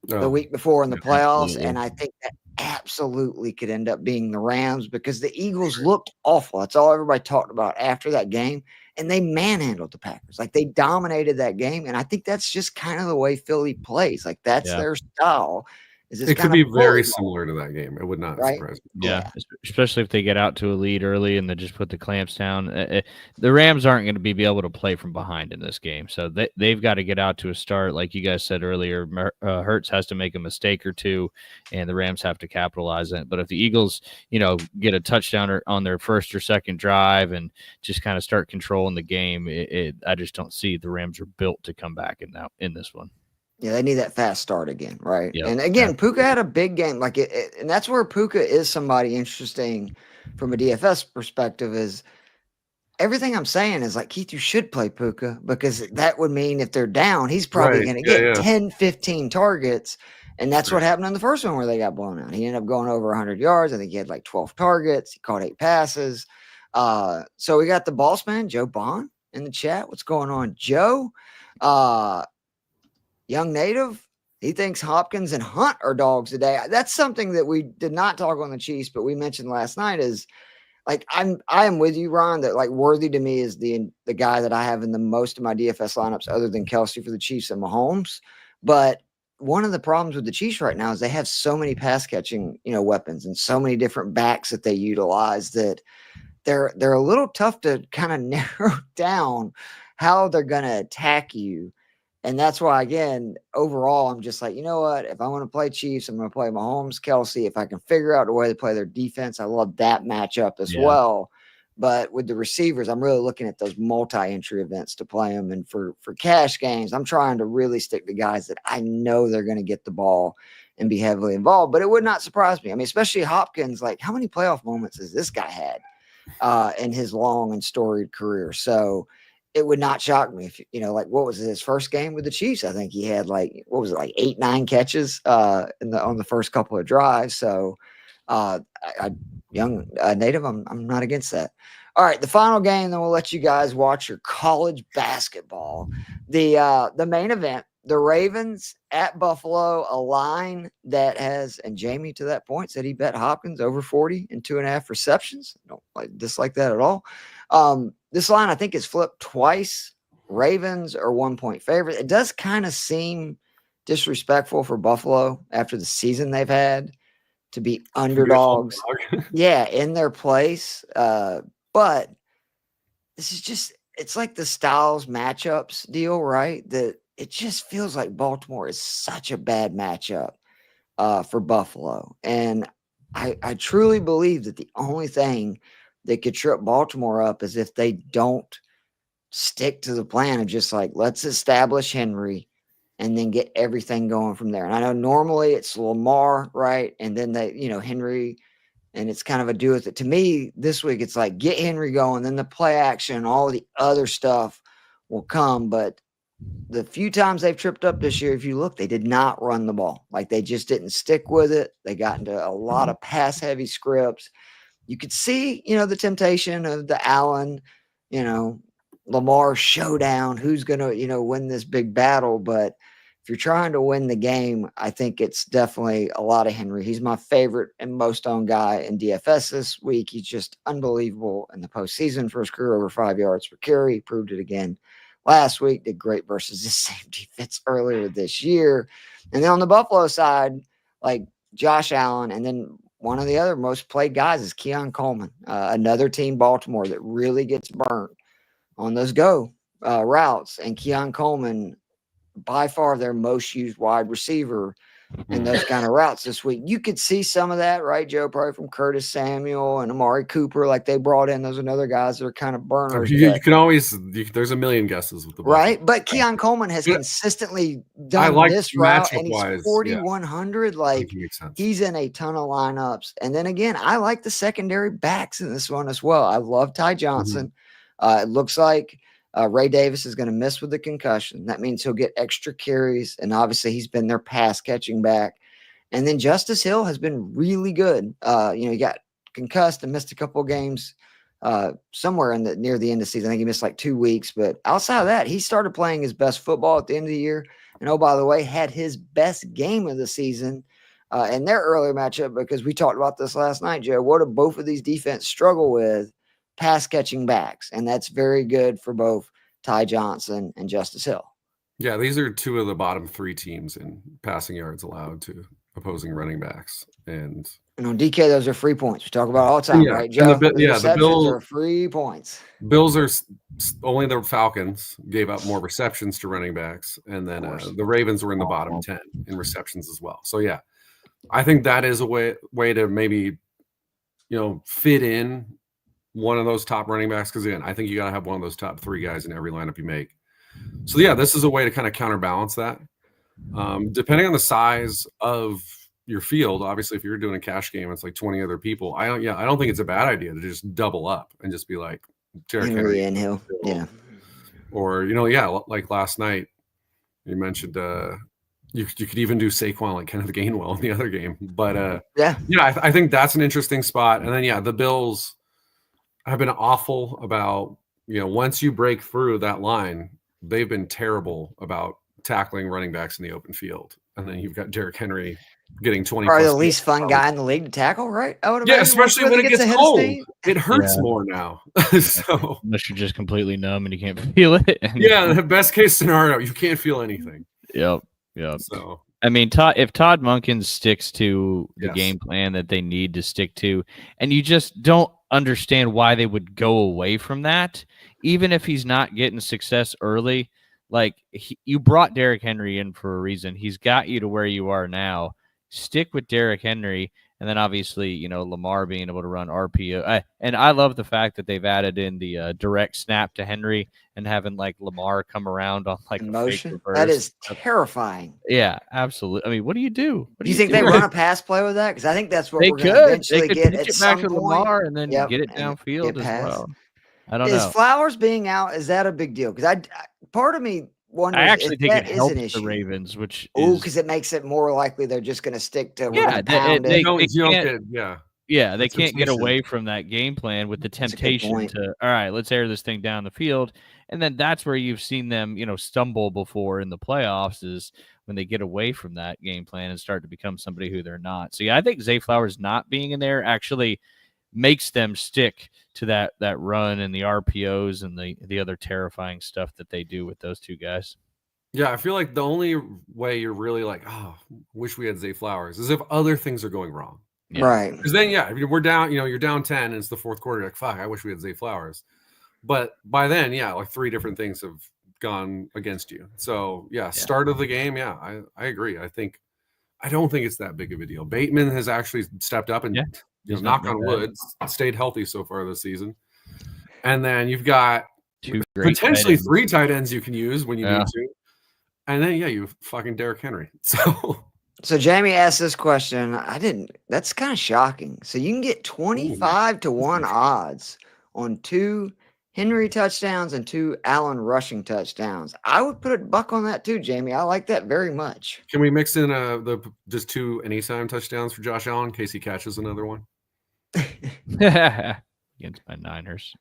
the week before in the playoffs. Absolutely. And I think that absolutely could end up being the Rams because the Eagles looked awful. That's all everybody talked about after that game. And they manhandled the Packers. Like, they dominated that game. And I think that's just kind of the way Philly plays. Like, that's their style. It could be very similar to that game. It would not surprise me. Yeah, especially if they get out to a lead early and they just put the clamps down. The Rams aren't going to be able to play from behind in this game. So they've got to get out to a start. Like you guys said earlier, Hurts has to make a mistake or two, and the Rams have to capitalize on it. But if the Eagles, get a touchdown on their first or second drive and just kind of start controlling the game, I just don't see the Rams are built to come back in this one. Yeah, they need that fast start again, right? Yep. And again, Puka had a big game, and that's where Puka is somebody interesting from a DFS perspective. Is everything I'm saying is like, Keith, you should play Puka because that would mean if they're down, he's probably going to get 10, 15 targets, and that's what happened in the first one where they got blown out. He ended up going over 100 yards. I think he had like 12 targets. He caught 8 passes. So we got the boss man, Joe Bond, in the chat. What's going on, Joe? Young Native, he thinks Hopkins and Hunt are dogs today. That's something that we did not talk on the Chiefs, but we mentioned last night is like, I am with you, Ron, that like Worthy to me is the guy that I have in the most of my DFS lineups other than Kelsey for the Chiefs and Mahomes. But one of the problems with the Chiefs right now is they have so many pass catching, weapons and so many different backs that they utilize that they're a little tough to kind of narrow down how they're going to attack you. And that's why, again, overall, I'm just like, you know what? If I want to play Chiefs, I'm going to play Mahomes, Kelsey. If I can figure out a way to play their defense, I love that matchup as well. But with the receivers, I'm really looking at those multi-entry events to play them. And for cash games, I'm trying to really stick to guys that I know they're going to get the ball and be heavily involved. But it would not surprise me. I mean, especially Hopkins, like how many playoff moments has this guy had in his long and storied career? So it would not shock me if, like what was his first game with the Chiefs? I think he had like, 8, 9 catches on the first couple of drives. So young Native, I'm not against that. All right, the final game, then we'll let you guys watch your college basketball. The main event, the Ravens at Buffalo, a line that has, and Jamie to that point said he bet Hopkins over 40 and 2.5 receptions. Don't dislike that at all. This line, I think, is flipped twice. Ravens are 1-point favorite. It does kind of seem disrespectful for Buffalo after the season they've had to be underdogs. In their place. But this is just, it's like the styles matchups deal, right? That it just feels like Baltimore is such a bad matchup for Buffalo. And I truly believe that the only thing that could trip Baltimore up is if they don't stick to the plan of just like, let's establish Henry and then get everything going from there. And I know normally it's Lamar, right? And then Henry, and it's kind of a do with it. To me, this week, it's like get Henry going, then the play action, all the other stuff will come. But the few times they've tripped up this year, if you look, they did not run the ball. Like they just didn't stick with it. They got into a lot of pass heavy scripts. You could see, the temptation of the Allen, Lamar showdown. Who's going to, win this big battle? But if you're trying to win the game, I think it's definitely a lot of Henry. He's my favorite and most owned guy in DFS this week. He's just unbelievable in the postseason for his career, over 5 yards per carry. He proved it again last week, did great versus the same defense earlier this year. And then on the Buffalo side, like Josh Allen, and then one of the other most played guys is Keon Coleman, another team, Baltimore, that really gets burnt on those go routes. And Keon Coleman, by far their most used wide receiver in those kind of routes this week. You could see some of that, right, Joe? Probably from Curtis Samuel and Amari Cooper, like they brought in. Those are other guys that are kind of burners. You can always, there's a million guesses with the right, but Keon Coleman has consistently done this route, and he's 4,100. Like he's in a ton of lineups. And then again, I like the secondary backs in this one as well. I love Ty Johnson. It looks like Ray Davis is going to miss with the concussion. That means he'll get extra carries, and obviously he's been their pass catching back. And then Justice Hill has been really good. He got concussed and missed a couple of games somewhere near the end of the season. I think he missed like 2 weeks, but outside of that, he started playing his best football at the end of the year. And oh, by the way, had his best game of the season in their earlier matchup, because we talked about this last night, Joe. What do both of these defenses struggle with? Pass catching backs, and that's very good for both Ty Johnson and Justice Hill. Yeah, these are two of the bottom 3 teams in passing yards allowed to opposing running backs. And on DK, those are free points. We talk about all the time, right, Joe? The Bills are free points. Bills are only the Falcons gave up more receptions to running backs, and then the Ravens were in the bottom 10 in receptions as well. So yeah, I think that is a way to maybe fit in one of those top running backs, because again, I think you got to have one of those top 3 guys in every lineup you make. So yeah, this is a way to kind of counterbalance that. Depending on the size of your field, obviously, if you're doing a cash game, it's like 20 other people. I don't think it's a bad idea to just double up and just be like Henry and Hill, yeah. Or like last night, you mentioned you could even do Saquon like Kenneth Gainwell in the other game, but I think that's an interesting spot. And then the Bills have been awful about, once you break through that line, they've been terrible about tackling running backs in the open field. And then you've got Derrick Henry getting 20. Probably the least fun guy in the league to tackle, right? I would imagine. Yeah, especially when it gets cold. It hurts more now. So unless you're just completely numb and you can't feel it. Yeah, the best case scenario, you can't feel anything. Yep. So I mean, if Todd Monken sticks to the game plan that they need to stick to, and you just don't understand why they would go away from that, even if he's not getting success early. Like you brought Derrick Henry in for a reason. He's got you to where you are now. Stick with Derrick Henry, and then obviously Lamar being able to run RPO. And I love the fact that they've added in the direct snap to Henry and having like Lamar come around on like motion. That is terrifying. Yeah, absolutely. I mean, what do you do? Do you think they run a pass play with that? Because I think that's what they we're going to eventually get at it back some to point. Lamar and then get it downfield as well. I don't know. Is Flowers being out, is that a big deal? Because part of me wonders, I actually think it helps an issue. The Ravens, which because it makes it more likely they're just going to stick to they can't get away from that game plan with the temptation to, all right, let's air this thing down the field. And then that's where you've seen them, stumble before in the playoffs, is when they get away from that game plan and start to become somebody who they're not. So, yeah, I think Zay Flowers not being in there actually makes them stick to that run and the RPOs and the other terrifying stuff that they do with those two guys. Yeah, I feel like the only way you're really like, oh, wish we had Zay Flowers, is if other things are going wrong. Yeah. Right. Because then, we're down, you're down 10 and it's the fourth quarter. You're like, fuck, I wish we had Zay Flowers. But by then, like 3 different things have gone against you. So, start of the game, I agree. I don't think it's that big of a deal. Bateman has actually stepped up and, knock on wood, stayed healthy so far this season. And then you've got potentially 3 tight ends you can use when you need to. And then, you fucking Derrick Henry. So Jamie asked this question. That's kind of shocking. So you can get 25 to 1 odds on 2 Henry touchdowns and 2 Allen rushing touchdowns. I would put a buck on that too, Jamie. I like that very much. Can we mix in just 2 anytime touchdowns for Josh Allen in case he catches another one? Against my Niners.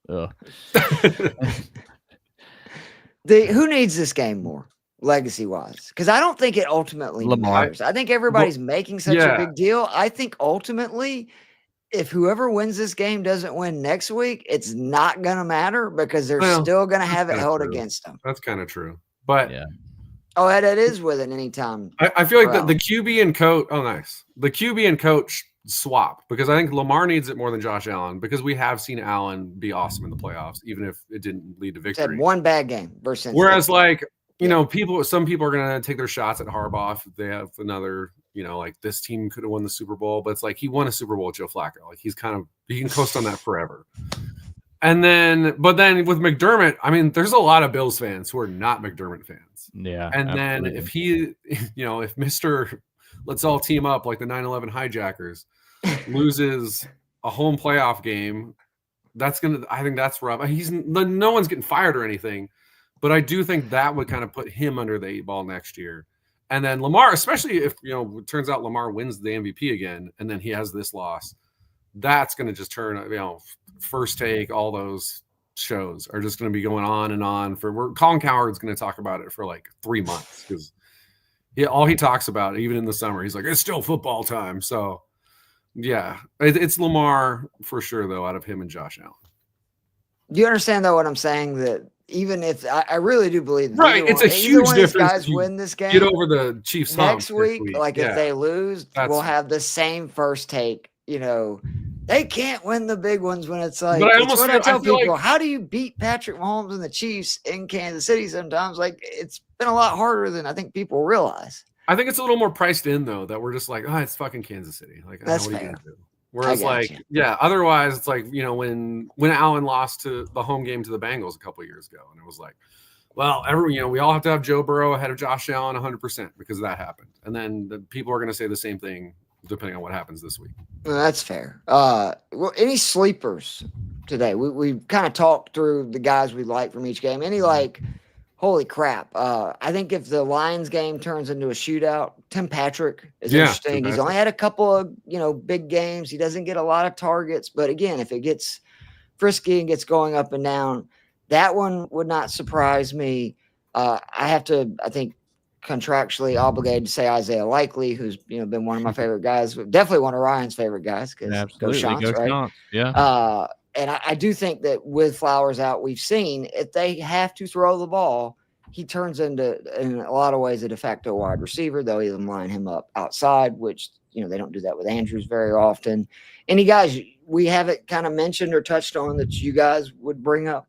Who needs this game more, legacy-wise? Because I don't think it ultimately matters. I think everybody's making such a big deal. I think ultimately, if whoever wins this game doesn't win next week, it's not going to matter because they're still going to have it held against them. That's kind of true. But oh, that is with an anytime. I feel like the QB and coach. Oh, nice. The QB and coach swap, because I think Lamar needs it more than Josh Allen, because we have seen Allen be awesome in the playoffs, even if it didn't lead to victory. Had one bad game versus. Whereas, like, you know, some people are going to take their shots at Harbaugh if they have another, you know, like this team could have won the Super Bowl, but it's like he won a Super Bowl with Joe Flacco. Like he can coast on that forever. But then with McDermott, I mean, there's a lot of Bills fans who are not McDermott fans. Yeah. And absolutely. then if he, you know, if Mr. Let's all team up like the 9/11 hijackers loses a home playoff game, I think that's rough. No one's getting fired or anything, but I do think that would kind of put him under the 8 ball next year. And then Lamar, especially if, you know, it turns out Lamar wins the MVP again, and then he has this loss, that's going to just turn, you know, First Take, all those shows are just going to be going on and on Colin Cowherd's going to talk about it for like 3 months, because all he talks about, even in the summer, he's like, it's still football time. So yeah, it's Lamar for sure, though, out of him and Josh Allen. Do you understand, though, what I'm saying? That even if I really do believe, right, it's a huge difference. Guys win this game, get over the Chiefs next week. Like if they lose, we'll have the same First Take. You know, they can't win the big ones when it's like. But I tell people, like, how do you beat Patrick Mahomes and the Chiefs in Kansas City? Sometimes, like, it's been a lot harder than I think people realize. I think it's a little more priced in, though, that we're just like, oh, it's fucking Kansas City. Like, that's what fair. Are you gonna do? Whereas, like, otherwise, it's like, you know, when Allen lost to the home game to the Bengals a couple of years ago, and it was like, well, we all have to have Joe Burrow ahead of Josh Allen 100% because that happened. And then the people are going to say the same thing depending on what happens this week. Well, that's fair. Well, any sleepers today? We kind of talked through the guys we like from each game. Any like, holy crap. I think if the Lions game turns into a shootout, Tim Patrick is interesting. He's only had a couple of, you know, big games. He doesn't get a lot of targets. But again, if it gets frisky and gets going up and down, that one would not surprise me. I have to, I think, contractually obligated to say Isaiah Likely, who's, you know, been one of my favorite guys, definitely one of Ryan's favorite guys. Go Shants, right? Yeah. And I do think that with Flowers out, we've seen if they have to throw the ball, he turns into, in a lot of ways, a de facto wide receiver. They'll even line him up outside, which, you know, they don't do that with Andrews very often. Any guys we haven't kind of mentioned or touched on that you guys would bring up?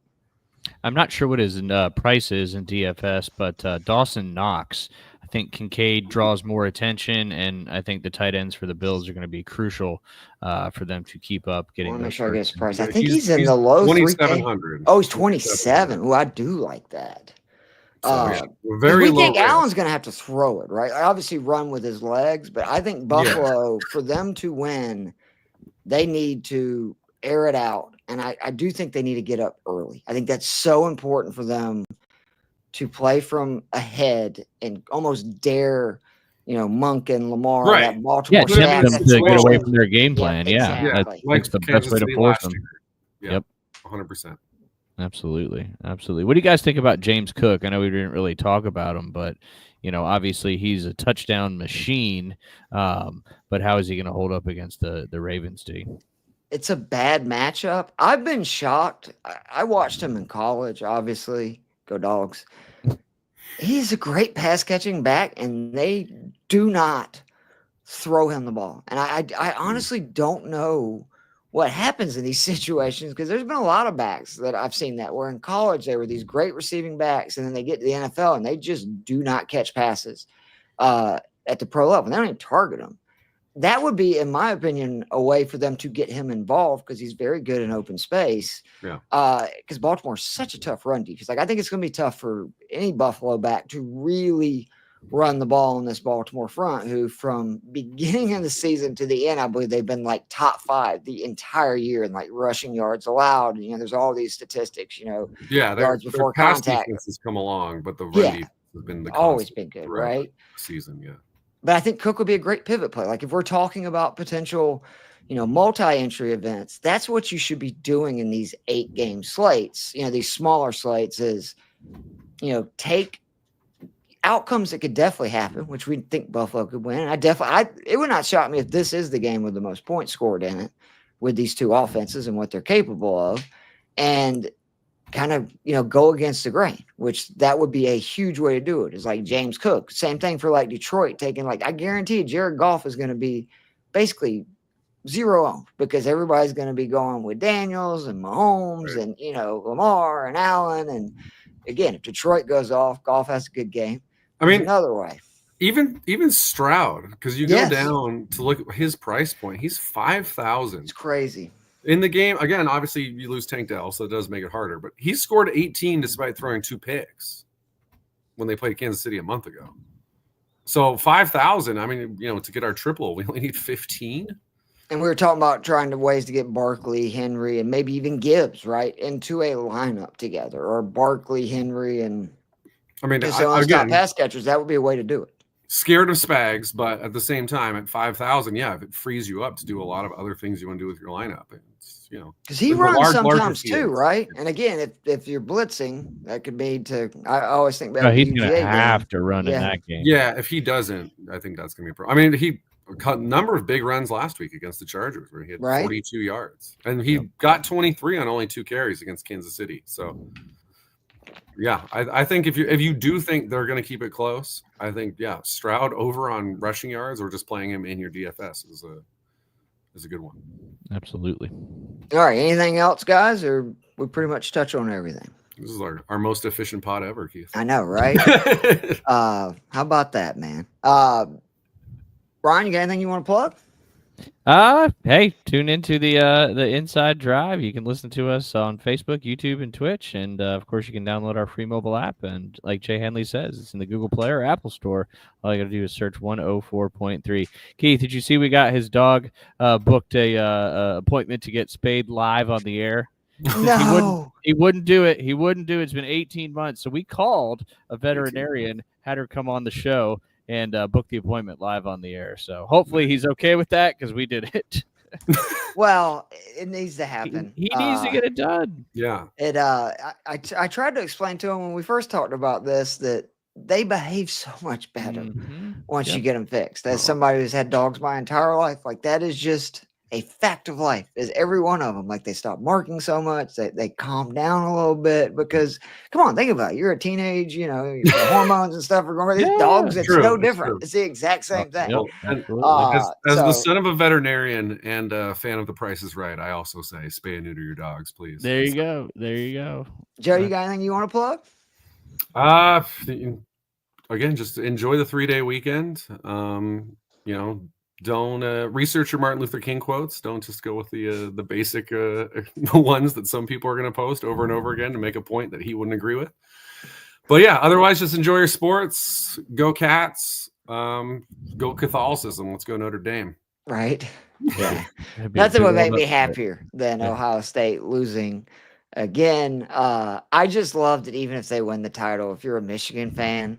I'm not sure what his price is in DFS, but Dawson Knox. I think Kincaid draws more attention, and I think the tight ends for the Bills are going to be crucial for them to keep up getting. I want to make sure I get his price. I think he's in the low 2,700. Oh, he's 27. Oh, I do like that. Very we low. Think Allen's going to have to throw it, right? Obviously, run with his legs, but I think Buffalo, for them to win, they need to air it out. And I do think they need to get up early. I think that's so important for them to play from ahead and almost dare, you know, Monk and Lamar, that Baltimore staff them to get away from their game plan. Exactly. That's the best way to force them. Yep, 100%. Absolutely. What do you guys think about James Cook? I know we didn't really talk about him, but, you know, obviously he's a touchdown machine. But how is he going to hold up against the Ravens team? It's a bad matchup. I've been shocked. I watched him in college, obviously. Go Dogs. He's a great pass-catching back, and they do not throw him the ball. And I honestly don't know what happens in these situations, because there's been a lot of backs that I've seen that were in college. They were these great receiving backs, and then they get to the NFL, and they just do not catch passes at the pro level. They don't even target them. That would be, in my opinion, a way for them to get him involved, because he's very good in open space. Yeah. Because Baltimore's such a tough run defense. Like, I think it's going to be tough for any Buffalo back to really run the ball on this Baltimore front, who from beginning of the season to the end, I believe they've been like top 5 the entire year in like rushing yards allowed. There's all these statistics, yards before contact. Defense has come along, but the run defense has been always been good, right? Season, yeah. But I think Cook would be a great pivot play. Like if we're talking about potential, multi-entry events, that's what you should be doing in these 8-game slates. These smaller slates is, take outcomes that could definitely happen, which we think Buffalo could win. It would not shock me if this is the game with the most points scored in it with these two offenses and what they're capable of, and kind of, go against the grain, which that would be a huge way to do it. Is like James Cook. Same thing for like Detroit taking I guarantee Jared Goff is going to be basically 0 owned because everybody's going to be going with Daniels and Mahomes and, Lamar and Allen. And again, if Detroit goes off, Goff has a good game. Another way. Even Stroud, because you go down to look at his price point, he's 5,000. It's crazy. In the game, again, obviously you lose Tank Dell, so it does make it harder. But he scored 18 despite throwing 2 picks when they played Kansas City a month ago. So 5,000, to get our triple, we only need 15. And we were talking about trying to ways to get Barkley, Henry, and maybe even Gibbs, right, into a lineup together. Or Barkley, Henry, and again, pass catchers. That would be a way to do it. Scared of Spags, but at the same time, at 5,000, if it frees you up to do a lot of other things you want to do with your lineup, it's because he runs sometimes too, right? And again, if you're blitzing, that could be to. I always think about. He's going to have to run in that game. Yeah, if he doesn't, I think that's going to be a problem. He cut a number of big runs last week against the Chargers where he had 42 yards, and he got 23 on only 2 carries against Kansas City. So. Yeah, I think if you do think they're going to keep it close, I think Stroud over on rushing yards or just playing him in your DFS is a good one. Absolutely. All right, anything else, guys, or we pretty much touch on everything? This is our most efficient pod ever, Keith. I know, right? How about that, man? Brian, you got anything you want to plug? Hey, tune into the Inside Drive. You can listen to us on Facebook, YouTube, and Twitch, and of course, you can download our free mobile app. And like Jay Henley says, it's in the Google Play or Apple Store. All you got to do is search 104.3. Keith, did you see we got his dog booked a appointment to get spayed live on the air? No, he wouldn't do it. He wouldn't do it. It's been 18 months, so we called a veterinarian, had her come on the show, and book the appointment live on the air. So hopefully he's okay with that because we did it. Well, it needs to happen. He needs to get it done. Yeah. I tried to explain to him when we first talked about this that they behave so much better once you get them fixed. As somebody who's had dogs my entire life, like that is just a fact of life. Is every one of them. Like they stop marking so much, they calm down a little bit because come on, think about it. You're a teenage, your hormones and stuff are going. These dogs, it's no different. It's the exact same thing. As the son of a veterinarian and a fan of The Price is Right, I also say spay and neuter your dogs, please. There you go. Joe, you got anything you want to plug? Again, just enjoy the 3-day weekend. Don't research your Martin Luther King quotes. Don't just go with the basic the ones that some people are going to post over and over again to make a point that he wouldn't agree with. But otherwise, just enjoy your sports. Go Cats. Go Catholicism. Let's go Notre Dame. Right. Yeah. Nothing would make me happier than Ohio State losing again. I just loved it. Even if they win the title, if you're a Michigan fan.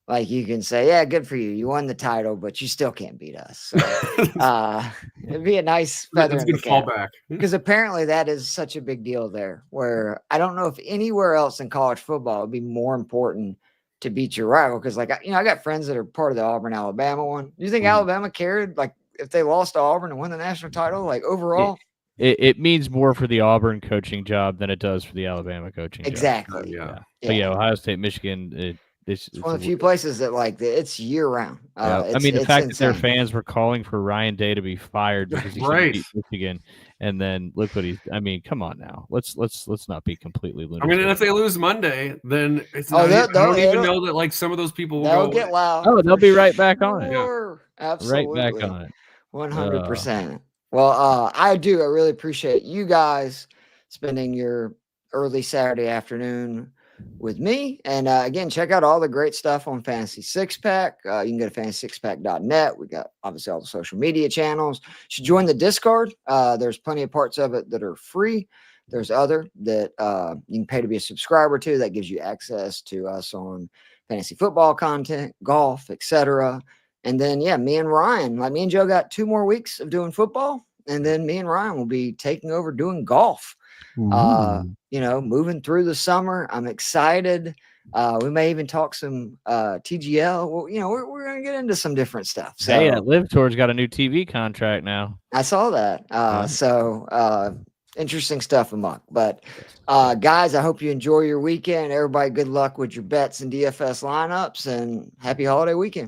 Like you can say, yeah, good for you. You won the title, but you still can't beat us. So, it'd be a nice feather in the cap. Fallback. Because apparently that is such a big deal there. Where I don't know if anywhere else in college football would be more important to beat your rival. Because I got friends that are part of the Auburn Alabama one. Do you think Alabama cared like if they lost to Auburn and won the national title, like overall? It means more for the Auburn coaching job than it does for the Alabama coaching job. Exactly. Yeah. But Ohio State, Michigan. It's one of the few places that it's year round. The fact that their fans were calling for Ryan Day to be fired because he beat Michigan, and then look what he's. Come on now. Let's not be completely lunatic. And if they lose Monday, then it's not. I don't even know that like some of those people will get loud. Oh, they'll be right back on it. Absolutely, right back on it. 100%. Well, I really appreciate you guys spending your early Saturday afternoon with me. And again, check out all the great stuff on Fantasy Six Pack. You can go to fantasysixpack.net. We got obviously all the social media channels. You should join the Discord. There's plenty of parts of it that are free. There's other that you can pay to be a subscriber to. That gives you access to us on fantasy football content, golf, etc. And then, yeah, me and Ryan, like me and Joe got 2 more weeks of doing football. And then me and Ryan will be taking over doing golf. Moving through the summer. I'm excited. We may even talk some TGL. Well, we're going to get into some different stuff. So, hey, Live Tour's got a new TV contract now. I saw that. So interesting stuff among. But guys, I hope you enjoy your weekend. Everybody, good luck with your bets and DFS lineups, and happy holiday weekend.